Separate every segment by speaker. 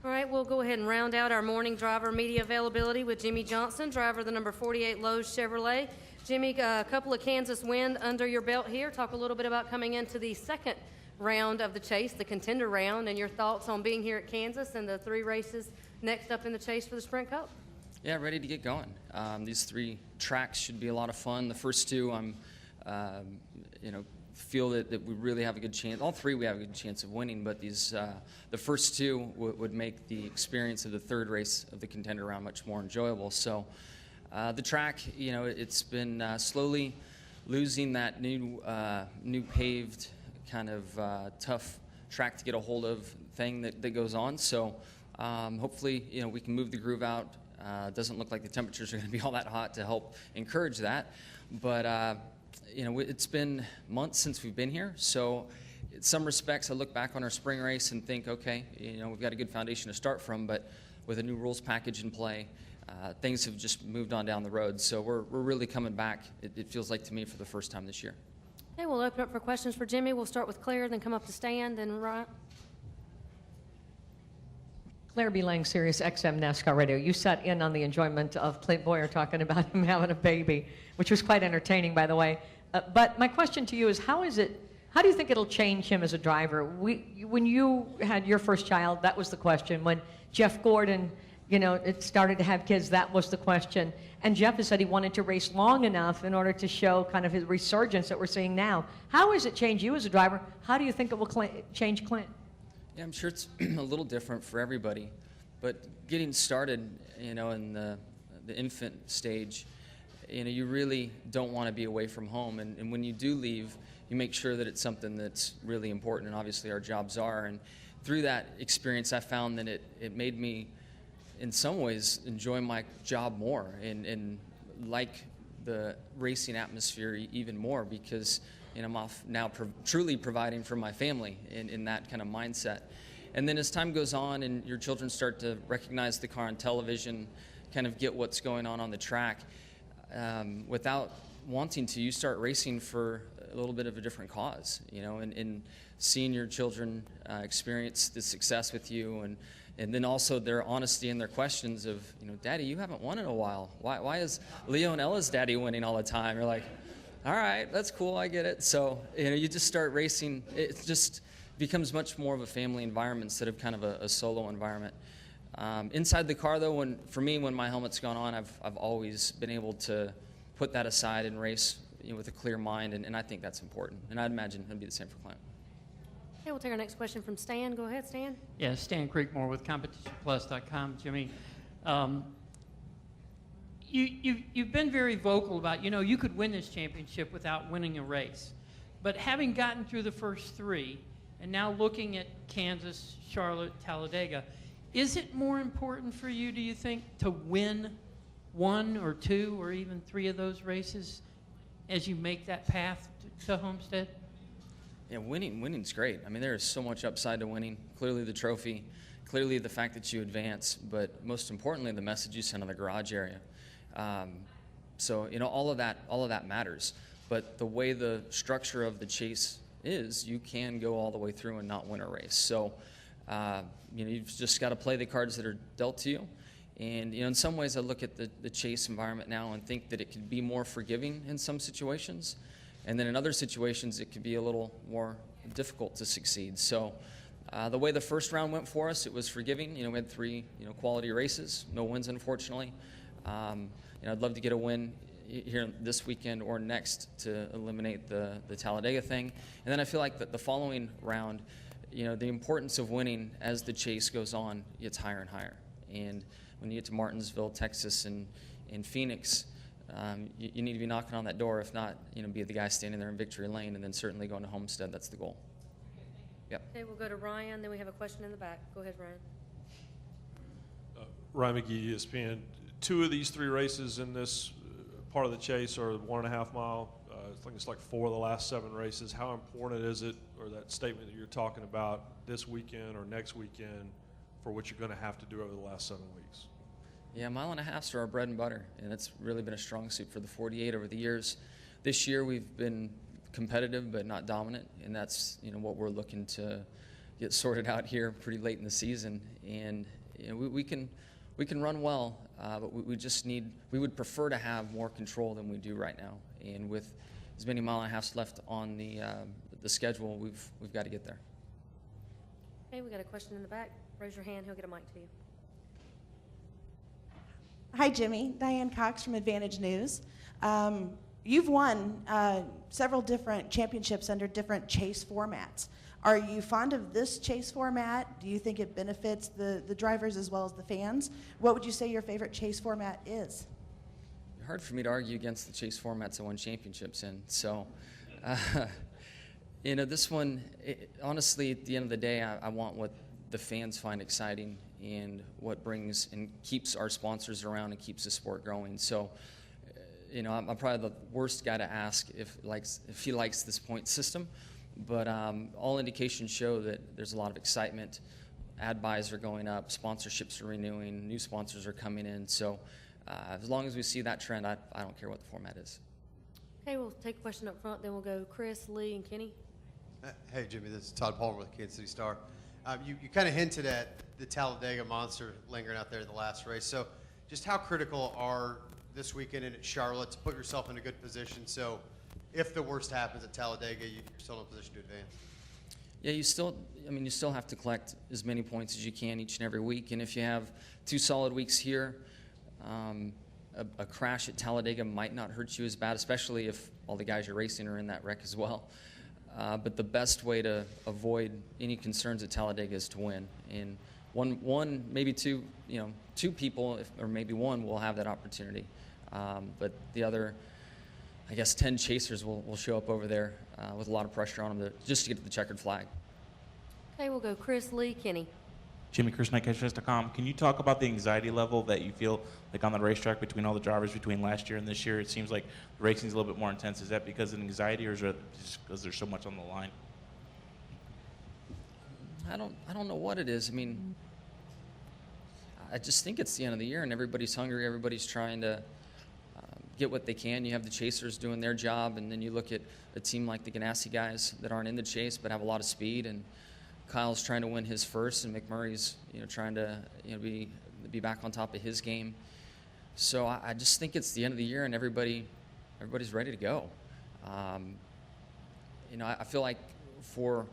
Speaker 1: All right, we'll go ahead and round out our morning driver media availability with Jimmie Johnson, driver of the number 48 Lowe's Chevrolet. Jimmie, a couple of Kansas wins under your belt here. Talk a little bit about coming into the second round of the chase, the contender round, and your thoughts on being here at Kansas and the 3 races next up in the chase for the Sprint Cup.
Speaker 2: Yeah, ready to get going. These 3 tracks should be a lot of fun. The first 2, I'm, feel that we really have a good chance. All 3 we have a good chance of winning, but these the first 2 would make the experience of the 3rd race of the contender round much more enjoyable. So the track, it's been slowly losing that new paved kind of tough track to get a hold of thing that goes on. So hopefully, we can move the groove out. Doesn't look like the temperatures are going to be all that hot to help encourage that, but it's been months since we've been here, so in some respects I look back on our spring race and think, okay, we've got a good foundation to start from, but with a new rules package in play, things have just moved on down the road, so we're really coming back, it feels like to me, for the first time this year.
Speaker 1: Okay, we'll open up for questions for Jimmie. We'll start with Claire, then come up to Stan, then Ryan.
Speaker 3: Claire B. Lang, Sirius XM NASCAR Radio. You sat in on the enjoyment of Clint Boyer talking about him having a baby, which was quite entertaining, by the way. But my question to you is, how do you think it'll change him as a driver? When you had your first child, that was the question. When Jeff Gordon, it started to have kids, that was the question. And Jeff has said he wanted to race long enough in order to show kind of his resurgence that we're seeing now. How has it changed you as a driver? How do you think it will change Clint?
Speaker 2: Yeah, I'm sure it's a little different for everybody, but getting started, in the infant stage, you really don't want to be away from home, and when you do leave, you make sure that it's something that's really important, and obviously our jobs are, and through that experience I found that it made me, in some ways, enjoy my job more, and like the racing atmosphere even more, because I'm off now truly providing for my family in that kind of mindset. And then as time goes on and your children start to recognize the car on television, kind of get what's going on the track, without wanting to, you start racing for a little bit of a different cause, and seeing your children experience the success with you, and then also their honesty and their questions of, Daddy, you haven't won in a while. Why is Leo and Ella's daddy winning all the time? You're like, all right, that's cool, I get it. So, you just start racing. It just becomes much more of a family environment instead of kind of a solo environment. Inside the car, though, when my helmet's gone on, I've always been able to put that aside and race with a clear mind, and I think that's important. And I'd imagine it'd be the same for Clint.
Speaker 1: Okay, we'll take our next question from Stan. Go ahead, Stan.
Speaker 4: Yeah, Stan Creekmore with CompetitionPlus.com. Jimmie, you've been very vocal about, you could win this championship without winning a race. But having gotten through the first 3, and now looking at Kansas, Charlotte, Talladega, is it more important for you, do you think, to win 1 or 2 or even 3 of those races as you make that path to Homestead?
Speaker 2: Yeah, winning's great. I mean, there is so much upside to winning. Clearly the trophy, clearly the fact that you advance, but most importantly, the message you send on the garage area. So all of that matters. But the way the structure of the chase is, you can go all the way through and not win a race. So you've just got to play the cards that are dealt to you. And in some ways, I look at the chase environment now and think that it could be more forgiving in some situations, and then in other situations, it could be a little more difficult to succeed. So the way the first round went for us, it was forgiving. We had 3 quality races, no wins, unfortunately. I'd love to get a win here this weekend or next to eliminate the Talladega thing. And then I feel like the following round, the importance of winning as the chase goes on gets higher and higher. And when you get to Martinsville, Texas, and Phoenix, you need to be knocking on that door. If not, be the guy standing there in victory lane, and then certainly going to Homestead. That's the goal. Yep.
Speaker 1: Okay, we'll go to Ryan. Then we have a question in the back. Go ahead, Ryan.
Speaker 5: Ryan McGee, ESPN. 2 of these 3 races in this part of the chase are 1.5 mile. I think it's like 4 of the last 7 races. How important is it, or that statement that you're talking about, this weekend or next weekend, for what you're going to have to do over the last 7 weeks?
Speaker 2: Yeah, 1.5 miles are our bread and butter, and it's really been a strong suit for the 48 over the years. This year we've been competitive but not dominant, and that's what we're looking to get sorted out here pretty late in the season. And you know, we can run well, but we would prefer to have more control than we do right now. And with as many mile and a halfs left on the schedule, we've got to get there.
Speaker 1: Okay, we got a question in the back. Raise your hand, he'll get a mic to you.
Speaker 6: Hi, Jimmy. Diane Cox from Advantage News. You've won several different championships under different chase formats. Are you fond of this chase format? Do you think it benefits the drivers as well as the fans? What would you say your favorite chase format is?
Speaker 2: Hard for me to argue against the chase formats I won championships in. So, you know, this one, honestly, at the end of the day, I want what the fans find exciting and what brings and keeps our sponsors around and keeps the sport growing. So, you know, I'm probably the worst guy to ask if he likes this point system, but all indications show that there's a lot of excitement. Ad buys are going up, sponsorships are renewing, new sponsors are coming in. So as long as we see that trend, I don't care what the format is.
Speaker 1: Okay, we'll take a question up front, then we'll go Chris, Lee, and Kenny.
Speaker 7: Hey, Jimmy, this is Todd Palmer with Kansas City Star. You kind of hinted at the Talladega Monster lingering out there in the last race. So just how critical are this weekend and at Charlotte to put yourself in a good position so if the worst happens at Talladega, you're still in a position to advance?
Speaker 2: Yeah, you still have to collect as many points as you can each and every week. And if you have 2 solid weeks here, a crash at Talladega might not hurt you as bad, especially if all the guys you're racing are in that wreck as well. But the best way to avoid any concerns at Talladega is to win. And one, maybe two, you know, 2 people, or maybe 1 will have that opportunity. But the other, I guess, 10 chasers will show up over there with a lot of pressure on them just to get to the checkered flag.
Speaker 1: Okay, we'll go Chris, Lee, Kenny.
Speaker 8: Jimmy, Chris, NightCatchFest.com. Can you talk about the anxiety level that you feel like on the racetrack between all the drivers between last year and this year? It seems like the racing's a little bit more intense. Is that because of anxiety, or is it just because there's so much on the line?
Speaker 2: I don't know what it is. I mean, I just think it's the end of the year and everybody's hungry. Everybody's trying to get what they can. You have the chasers doing their job, and then you look at a team like the Ganassi guys that aren't in the chase but have a lot of speed, and Kyle's trying to win his first, and McMurray's trying to be back on top of his game. So I just think it's the end of the year and everybody's ready to go. I feel like for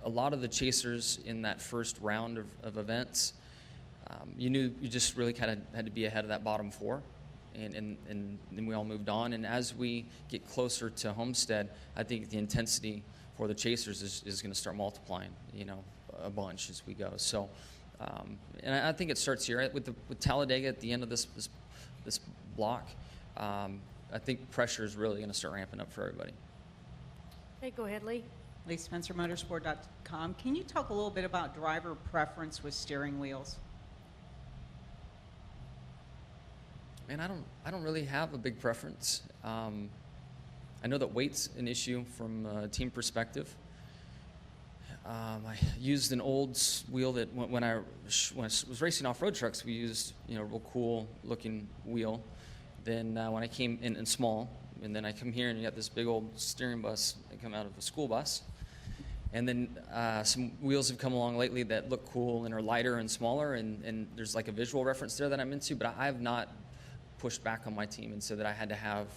Speaker 2: a lot of the chasers in that first round of events, you knew you just really kind of had to be ahead of that bottom 4. And then we all moved on. And as we get closer to Homestead, I think the intensity for the chasers is going to start multiplying, a bunch as we go. So, and I think it starts here with Talladega at the end of this block. I think pressure is really going to start ramping up for everybody.
Speaker 1: Okay, go ahead, Lee.
Speaker 9: Lee Spencer, Motorsport.com. Can you talk a little bit about driver preference with steering wheels?
Speaker 2: Man, I don't really have a big preference. I know that weight's an issue from a team perspective. I used an old wheel that when I was racing off-road trucks, we used a real cool looking wheel. Then when I came in and small, and then I come here and you got this big old steering bus that come out of a school bus. And then some wheels have come along lately that look cool and are lighter and smaller, and there's like a visual reference there that I'm into, but I have not pushed back on my team and said that I had to have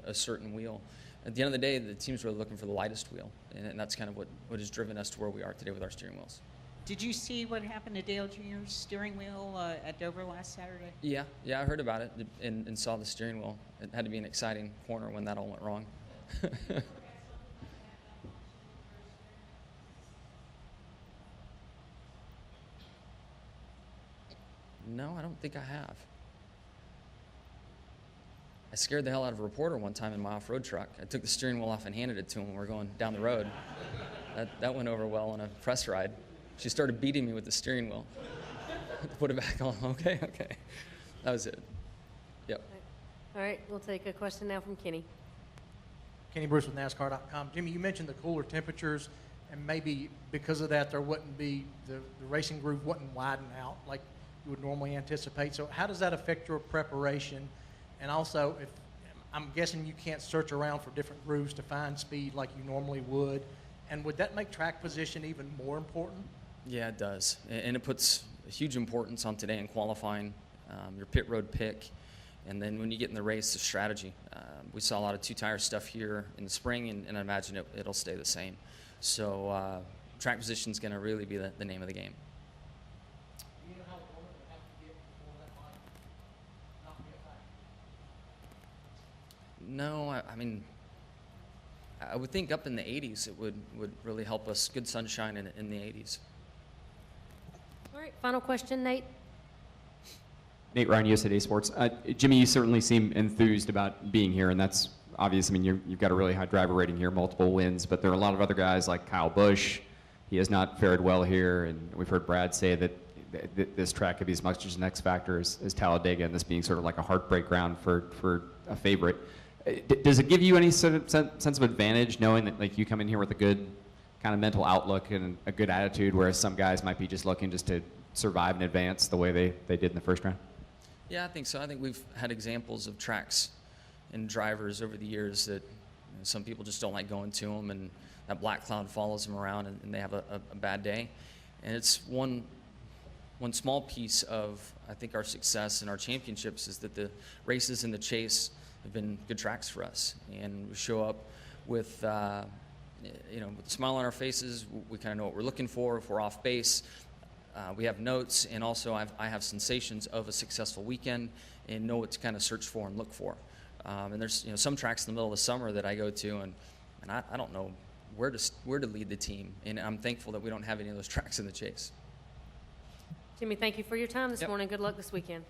Speaker 2: a certain wheel. At the end of the day, the team's really looking for the lightest wheel, and that's kind of what has driven us to where we are today with our steering wheels.
Speaker 9: Did you see what happened to Dale Jr.'s steering wheel at Dover last Saturday?
Speaker 2: Yeah, I heard about it and saw the steering wheel. It had to be an exciting corner when that all went wrong. No, I don't think I have. I scared the hell out of a reporter one time in my off-road truck. I took the steering wheel off and handed it to him when we were going down the road. That went over well on a press ride. She started beating me with the steering wheel. Put it back on. Okay. That was it. Yep.
Speaker 1: All right, we'll take a question now from Kenny.
Speaker 10: Kenny Bruce with NASCAR.com. Jimmy, you mentioned the cooler temperatures, and maybe because of that, there wouldn't be the racing groove wouldn't widen out like you would normally anticipate. So how does that affect your preparation? And also, I'm guessing you can't search around for different grooves to find speed like you normally would. And would that make track position even more important?
Speaker 2: Yeah, it does. And it puts a huge importance on today in qualifying, your pit road pick, and then when you get in the race, the strategy. We saw a lot of two-tire stuff here in the spring, and I imagine it'll stay the same. So track position is going to really be the name of the game.
Speaker 10: Do you know how long it would have to get before that might not be a factor?
Speaker 2: No, I mean, I would think up in the 80s it would really help us. Good sunshine in the 80s.
Speaker 1: All right, final question, Nate.
Speaker 11: Nate Ryan, USA Today Sports. Jimmie, you certainly seem enthused about being here, and that's obvious. I mean, you've got a really high driver rating here, multiple wins, but there are a lot of other guys like Kyle Busch. He has not fared well here, and we've heard Brad say that this track could be as much as an X factor as Talladega, and this being sort of like a heartbreak ground for a favorite. Does it give you any sort of sense of advantage knowing that like you come in here with a good kind of mental outlook and a good attitude, whereas some guys might be just looking just to survive and advance the way they did in the first round?
Speaker 2: Yeah, I think so. I think we've had examples of tracks and drivers over the years that some people just don't like going to them, and that black cloud follows them around, and they have a bad day. And it's one small piece of, I think, our success and our championships is that the races in the chase have been good tracks for us, and we show up with with a smile on our faces. We kind of know what we're looking for. If we're off base, we have notes, and also I have sensations of a successful weekend and know what to kind of search for and look for. And there's some tracks in the middle of the summer that I go to, and I don't know where to lead the team, and I'm thankful that we don't have any of those tracks in the chase.
Speaker 1: Jimmie, thank you for your time this
Speaker 2: Yep.
Speaker 1: morning. Good luck this weekend.